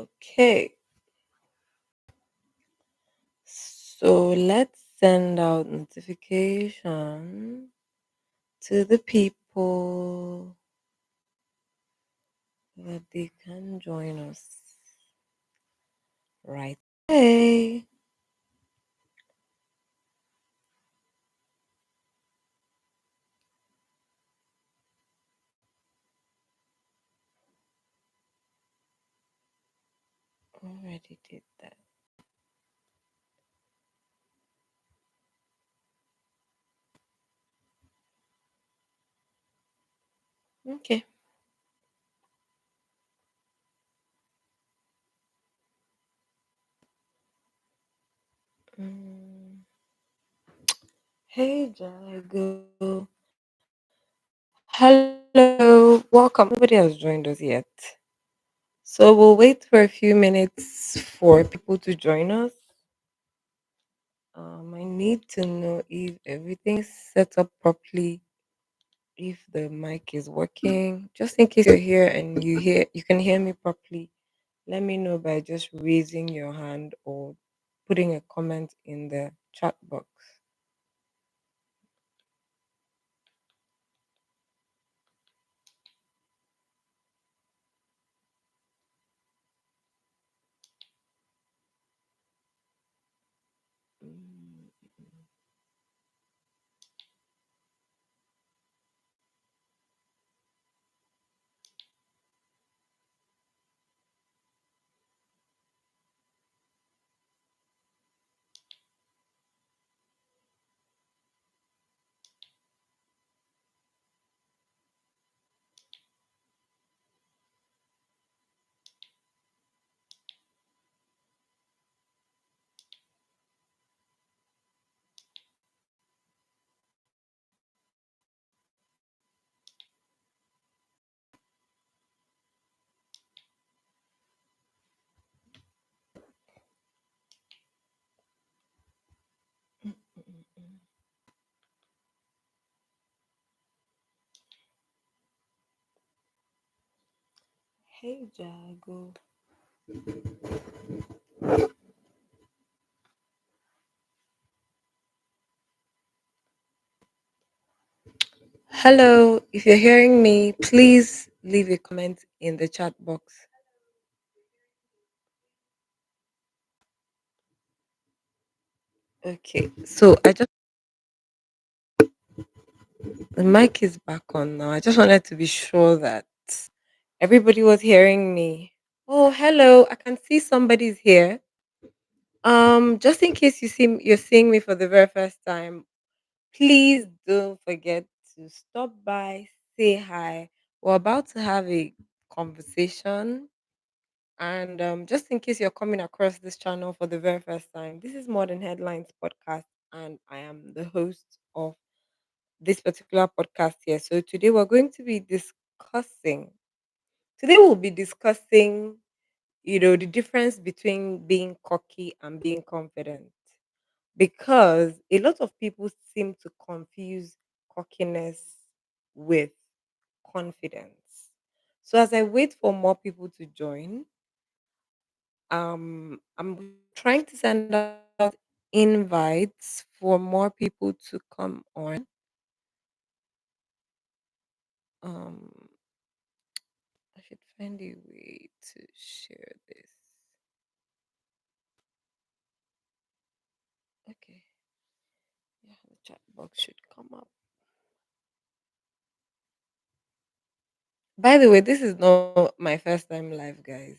Okay, so let's send out notification to the people that they can join us right away. Already did that. Okay. Mm. Hey, Jago. Hello. Welcome. Nobody has joined us yet. So we'll wait for a few minutes for people to join us. I need to know if everything is set up properly, if the mic is working. Just in case you're here and you can hear me properly, let me know by just raising your hand or putting a comment in the chat box. Mm. Hey, Jago. Hello. If you're hearing me, please leave a comment in the chat box. Okay. So I just the mic is back on now. I just wanted to be sure that everybody was hearing me. Oh, hello. I can see somebody's here. Just in case you're seeing me for the very first time, please don't forget to stop by, say hi. We're about to have a conversation. And just in case you're coming across this channel for the very first time, this is Modern Headlines Podcast, and I am the host of this particular podcast here. So today we're going to be discussing, today we'll be discussing, the difference between being cocky and being confident. Because a lot of people seem to confuse cockiness with confidence. So as I wait for more people to join, I'm trying to send out invites for more people to come on. Um, I should find a way to share this. Okay, yeah, the chat box should come up. By the way, this is not my first time live, guys.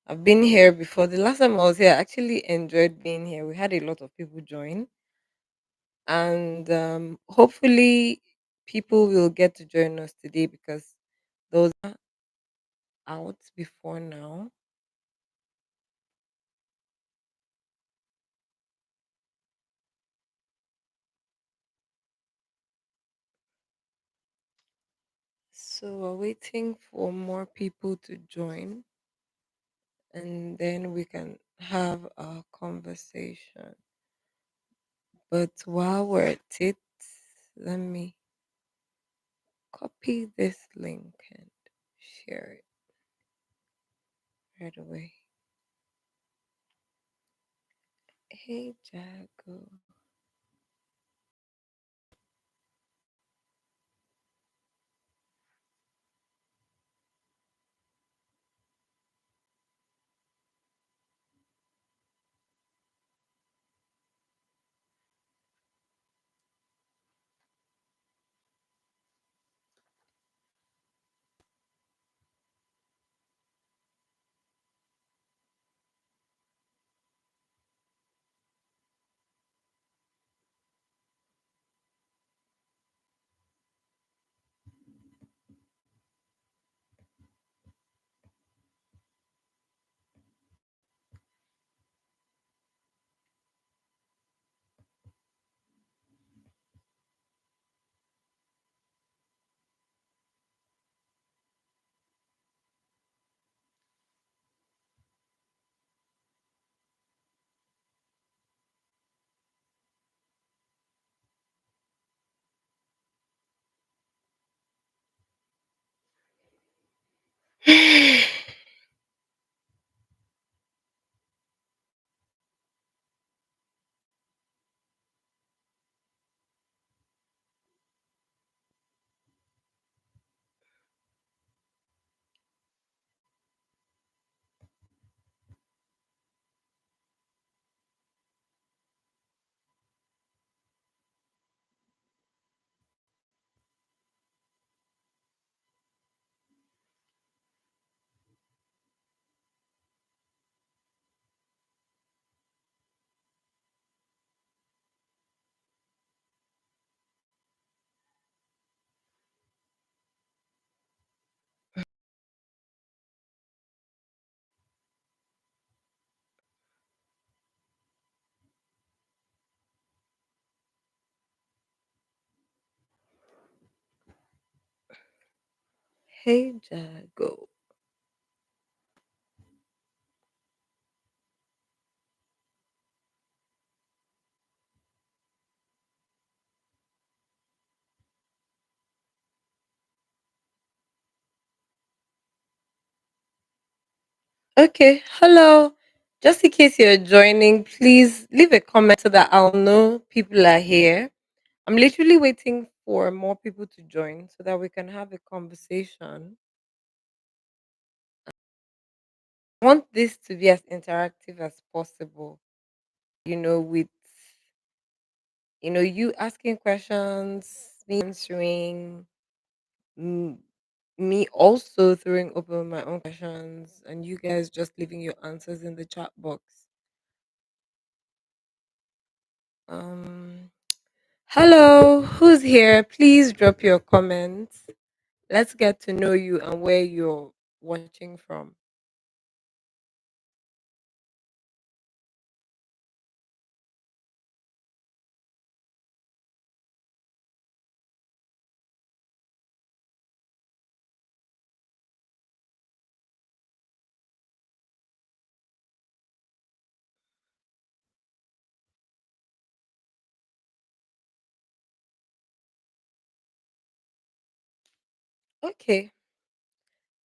I've been here before. The last time I was here, I actually enjoyed being here. We had a lot of people join, and hopefully, people will get to join us today because those are out before now. So we're waiting for more people to join, and then we can have a conversation. But while we're at it, let me copy this link and share it right away. Hey, Jago. Hey, Jago. Okay, hello. Just in case you're joining, please leave a comment so that I'll know people are here. I'm literally waiting for more people to join so that we can have a conversation. I want this to be as interactive as possible, with you asking questions, me answering, mm, me also throwing open my own questions, and you guys just leaving your answers in the chat box. Um, Hello, who's here? Please drop your comments. Let's get to know you and where you're watching from. Okay.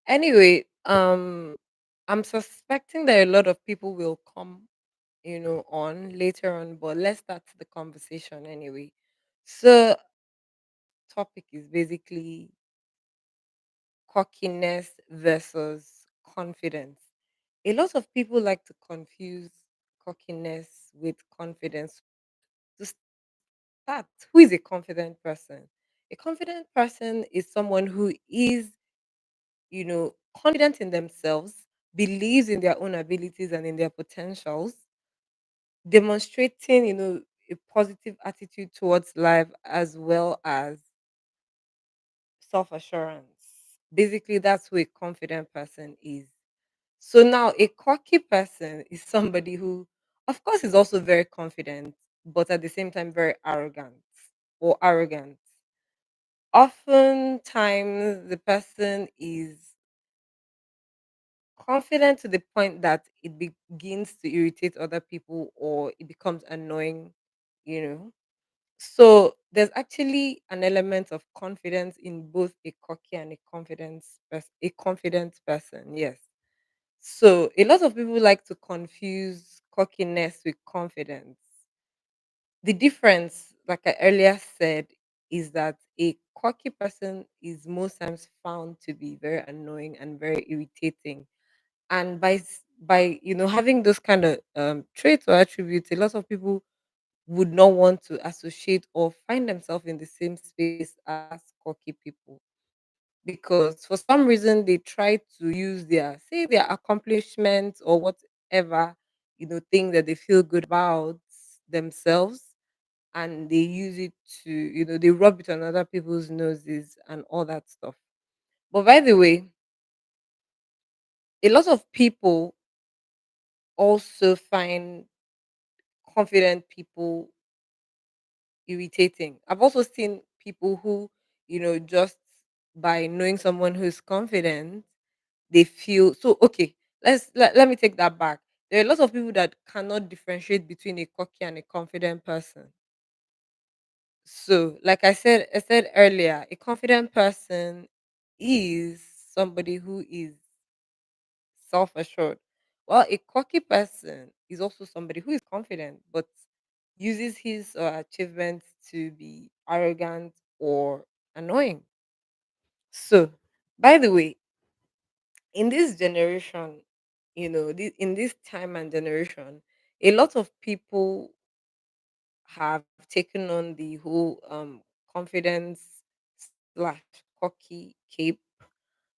Anyway, I'm suspecting that a lot of people will come, on later on, but let's start the conversation anyway. So, topic is basically cockiness versus confidence. A lot of people like to confuse cockiness with confidence. To start, who is a confident person? A confident person is someone who is, confident in themselves, believes in their own abilities and in their potentials, demonstrating, a positive attitude towards life as well as self assurance. Basically, that's who a confident person is. So now a cocky person is somebody who, of course, is also very confident, but at the same time very arrogant or arrogant. Oftentimes, the person is confident to the point that it begins to irritate other people or it becomes annoying, you know. So there's actually an element of confidence in both a cocky and a confident person. Yes. So a lot of people like to confuse cockiness with confidence. The difference, like I earlier said, is that a cocky person is most times found to be very annoying and very irritating. And by having those kind of traits or attributes, a lot of people would not want to associate or find themselves in the same space as cocky people, because for some reason they try to use their accomplishments or whatever thing that they feel good about themselves, and they use it to they rub it on other people's noses and all that stuff. But by the way, a lot of people also find confident people irritating. I've also seen people who, just by knowing someone who is confident, they feel so okay. Let me take that back. There are a lot of people that cannot differentiate between a cocky and a confident person. So, like I said earlier, a confident person is somebody who is self assured. Well, a cocky person is also somebody who is confident but uses his achievements to be arrogant or annoying. So, by the way, in this generation, in this time and generation, a lot of people have taken on the whole confidence slash cocky cape,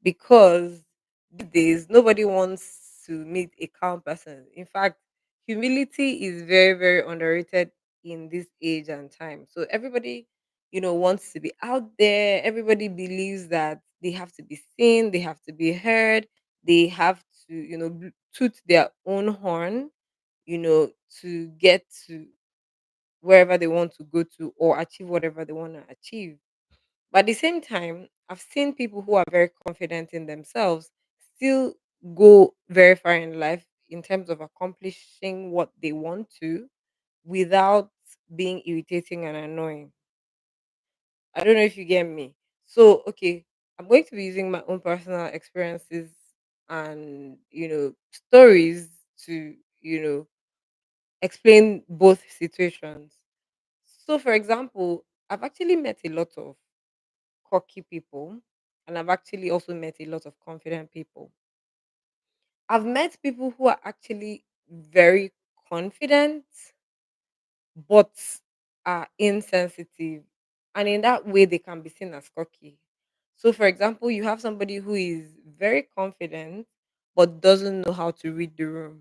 because these days nobody wants to meet a calm person. In fact, humility is very, very underrated in this age and time. So everybody, wants to be out there. Everybody believes that they have to be seen, they have to be heard, they have to, toot their own horn, to get to wherever they want to go to or achieve whatever they want to achieve. But at the same time, I've seen people who are very confident in themselves still go very far in life in terms of accomplishing what they want to without being irritating and annoying. I don't know if you get me. So, okay, I'm going to be using my own personal experiences and, stories to, explain both situations. So, for example, I've actually met a lot of cocky people, and I've actually also met a lot of confident people. I've met people who are actually very confident but are insensitive, and in that way they can be seen as cocky. So for example, you have somebody who is very confident but doesn't know how to read the room,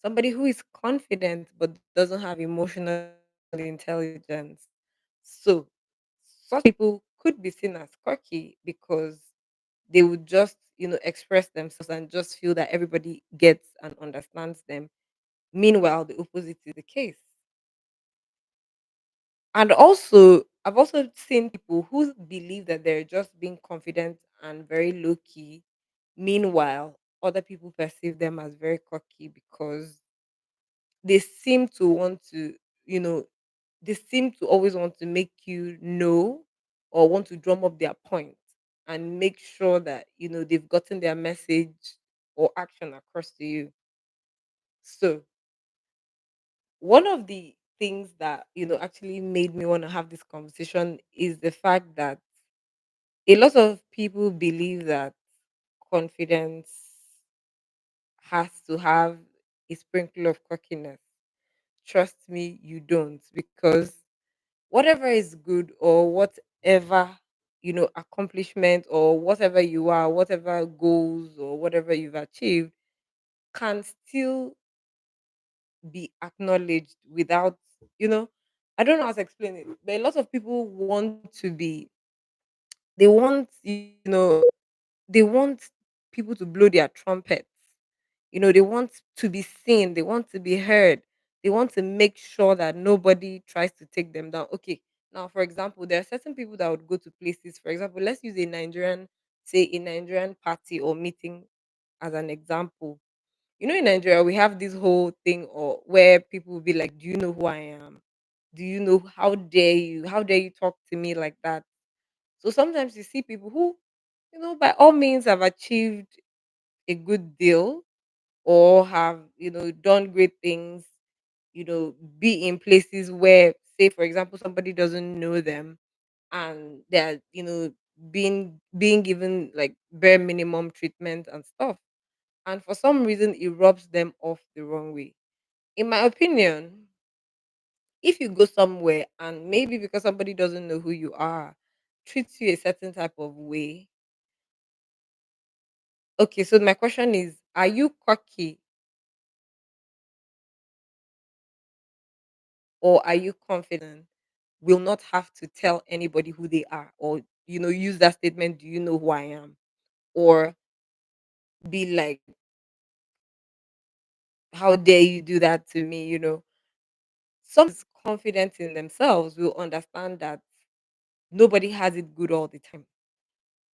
somebody who is confident but doesn't have emotional intelligence. So such people could be seen as cocky because they would just express themselves and just feel that everybody gets and understands them. Meanwhile, the opposite is the case. And also, I've also seen people who believe that they're just being confident and very low key. Meanwhile, other people perceive them as very cocky because they seem to want to, you know, they seem to always want to make you know or want to drum up their point and make sure that, they've gotten their message or action across to you. So, one of the things that actually made me want to have this conversation is the fact that a lot of people believe that confidence has to have a sprinkle of cockiness. Trust me, you don't, because whatever is good or whatever accomplishment or whatever you are, whatever goals or whatever you've achieved can still be acknowledged without you know I don't know how to explain it, but a lot of people want to be they want they want people to blow their trumpets. They want to be seen, they want to be heard, they want to make sure that nobody tries to take them down. Okay, now for example, there are certain people that would go to places. For example, let's use a Nigerian party or meeting as an example. In Nigeria, we have this whole thing or where people will be like, "Do you know who I am? Do you know how dare you? How dare you talk to me like that?" So sometimes you see people who, by all means have achieved a good deal, or have, done great things, be in places where, say for example, somebody doesn't know them, and they're, being given like bare minimum treatment and stuff, and for some reason it rubs them off the wrong way. In my opinion, if you go somewhere and maybe because somebody doesn't know who you are, treats you a certain type of way. Okay, so my question is, are you cocky or are you confident will not have to tell anybody who they are, or use that statement, do you know who I am, or be like, how dare you do that to me, some is confident in themselves will understand that nobody has it good all the time.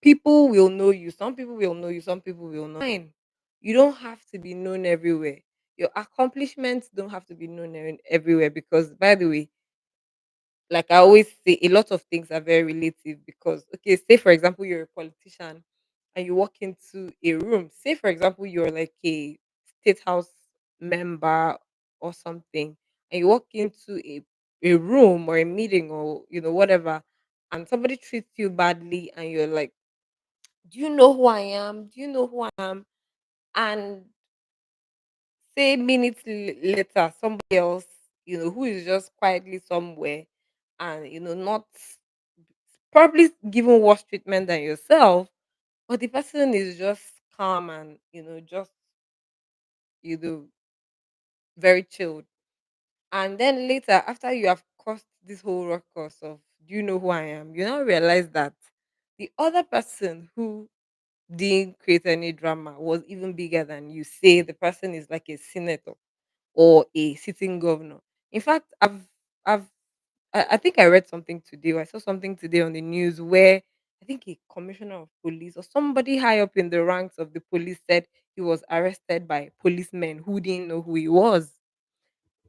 People will know you, some people will know you, some people will not. Fine. You don't have to be known everywhere. Your accomplishments don't have to be known everywhere, because by the way, like I always say, a lot of things are very relative. Because okay, say for example you're a politician and you walk into a room. Say for example you're like a state house member or something, and you walk into a room or a meeting, or whatever, and somebody treats you badly, and you're like, do you know who I am? Do you know who I am? And say minutes later, somebody else, who is just quietly somewhere, and not probably given worse treatment than yourself, but the person is just calm and just you know very chilled. And then later, after you have caused this whole ruckus of, do you know who I am? You now realize that the other person who didn't create any drama was even bigger than you. Say the person is like a senator or a sitting governor. In fact, I've I think I read something today, or I saw something today on the news where I think a commissioner of police or somebody high up in the ranks of the police said he was arrested by policemen who didn't know who he was.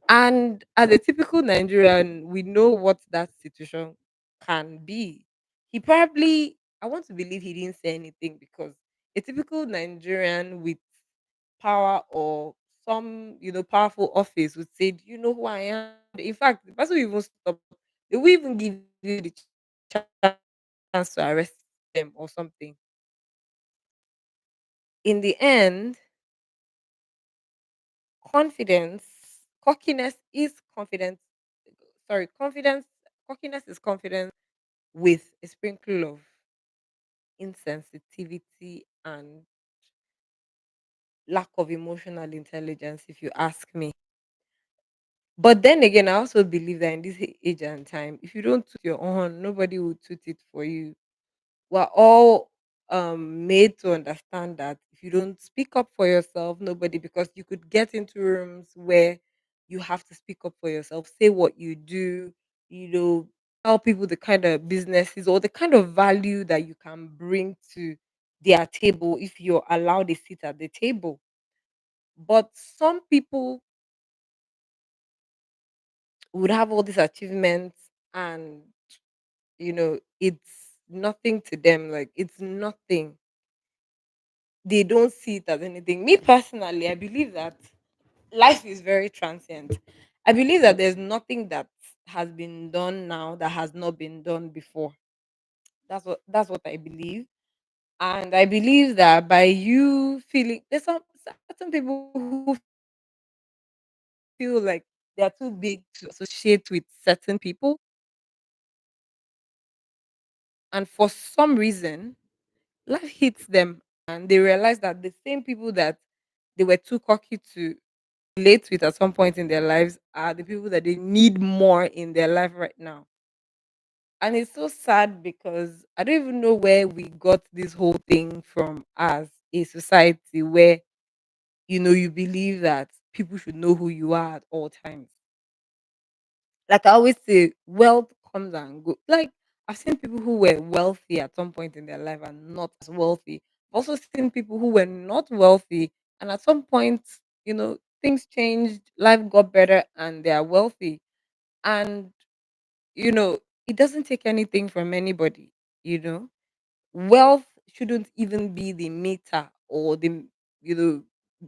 And as a typical Nigerian, we know what that situation can be. He probably, I want to believe he didn't say anything, because a typical Nigerian with power or some, powerful office would say, do you know who I am? In fact, the person will even stop, they will even give you the chance to arrest them or something. In the end, confidence, cockiness is confidence. Sorry, confidence, cockiness is confidence with a sprinkle of insensitivity and lack of emotional intelligence, if you ask me. But then again, I also believe that in this age and time, if you don't toot your own, nobody will toot it for you. We're all made to understand that if you don't speak up for yourself, nobody, because you could get into rooms where you have to speak up for yourself, say what you do, you know, tell people the kind of businesses or the kind of value that you can bring to their table if you're allowed a seat at the table. But some people would have all these achievements, and it's nothing to them, like it's nothing. They don't see it as anything. Me personally, I believe that life is very transient. I believe that there's nothing that has been done now that has not been done before. That's what I believe. And I believe that by you feeling, there's some certain people who feel like they're too big to associate with certain people, and for some reason life hits them, and they realize that the same people that they were too cocky to relate with at some point in their lives are the people that they need more in their life right now. And it's so sad, because I don't even know where we got this whole thing from as a society where you believe that people should know who you are at all times. Like I always say, wealth comes and go. Like I've seen people who were wealthy at some point in their life and not as wealthy. I've also seen people who were not wealthy, and at some point, things changed, life got better, and they are wealthy. And you know, it doesn't take anything from anybody. You know, wealth shouldn't even be the meter or the you know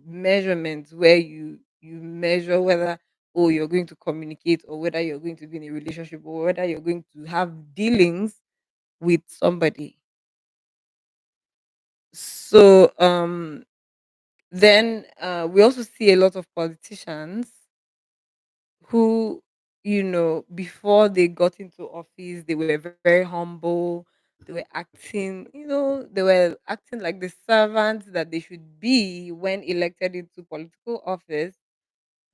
measurements where you measure whether, oh, you're going to communicate, or whether you're going to be in a relationship, or whether you're going to have dealings with somebody. So then we also see a lot of politicians who, before they got into office, they were very humble. They were acting, they were acting like the servants that they should be when elected into political office.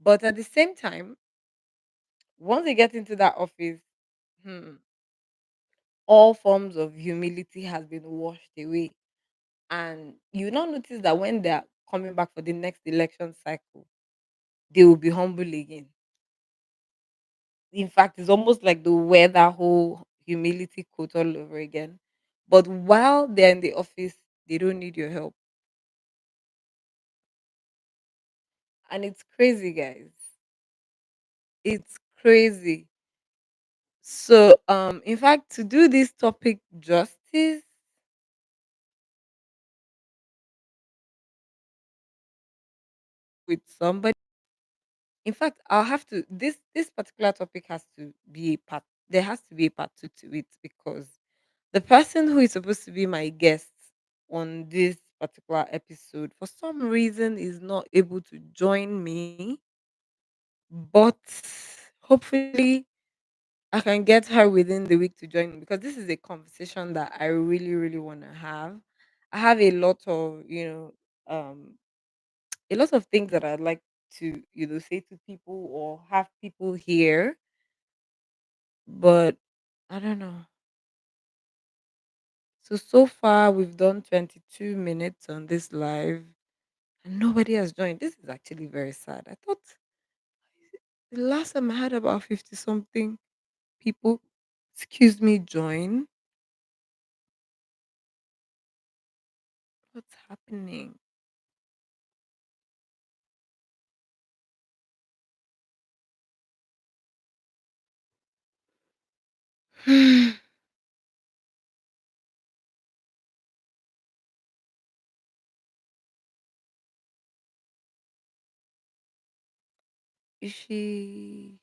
But at the same time, once they get into that office, hmm, all forms of humility has been washed away. And you now notice that when they're coming back for the next election cycle, they will be humble again. In fact, it's almost like the wear that whole humility quote all over again. But while they're in the office, they don't need your help. And it's crazy, guys. It's crazy. So, in fact, to do this topic justice with somebody, in fact, I'll have to this particular topic has to be a part. There has to be a part two to it, because the person who is supposed to be my guest on this particular episode, for some reason, is not able to join me. But hopefully, I can get her within the week to join me, because this is a conversation that I really, really want to have. I have a lot of, a lot of things that I'd like to, say to people or have people hear, but I don't know. So far we've done 22 minutes on this live and nobody has joined. This is actually very sad. I thought the last time I had about 50 something people, excuse me, join. What's happening? Is she?